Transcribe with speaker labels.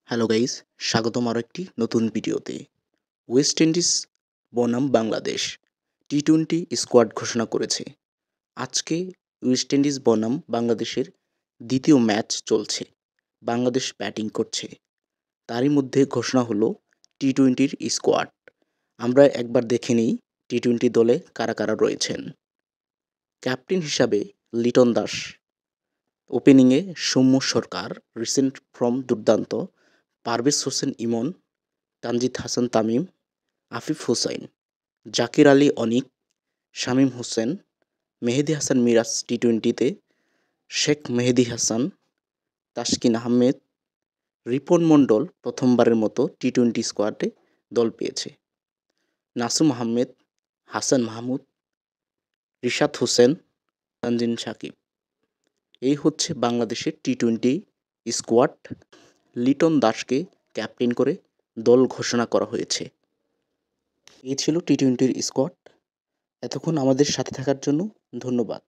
Speaker 1: Hello guys, স্বাগতম আরও একটি নতুন ভিডিওতে। ওয়েস্ট ইন্ডিজ বনাম বাংলাদেশ টি-টোয়েন্টি স্কোয়াড ঘোষণা করেছে। আজকে ওয়েস্ট ইন্ডিজ বনাম বাংলাদেশের দ্বিতীয় ম্যাচ চলছে। বাংলাদেশ ব্যাটিং করছে, তারই মধ্যে ঘোষণা হলো টি-টোয়েন্টির স্কোয়াড। আমরা একবার দেখে নিই টি-টোয়েন্টি দলে কারা কারা রয়েছেন। ক্যাপ্টেন হিসাবে লিটন দাস, ওপেনিংয়ে সৌম্য সরকার রিসেন্ট ফর্ম দুর্দান্ত, পারভেজ হোসেন ইমন, তানজিদ হাসান তামিম, আফিফ হুসাইন, জাকির আলী অনিক, শামীম হোসেন, মেহেদী হাসান মিরাজ টি-টোয়েন্টিতে, শেখ মেহেদী হাসান, তাসকিন আহমেদ, রিপন মণ্ডল প্রথমবারের মতো টি-টোয়েন্টি স্কোয়াডে দল পেয়েছে। নাসুম আহমেদ, হাসান মাহমুদ, রিশাদ হোসেন, তানজিম সাকিব। এই হচ্ছে বাংলাদেশের টি-টোয়েন্টি স্কোয়াড। লিটন দাসকে ক্যাপ্টেন করে দল ঘোষণা করা হয়েছে। এই ছিল টি-টোয়েন্টির স্কোয়াড। এতক্ষণ আমাদের সাথে থাকার জন্য ধন্যবাদ।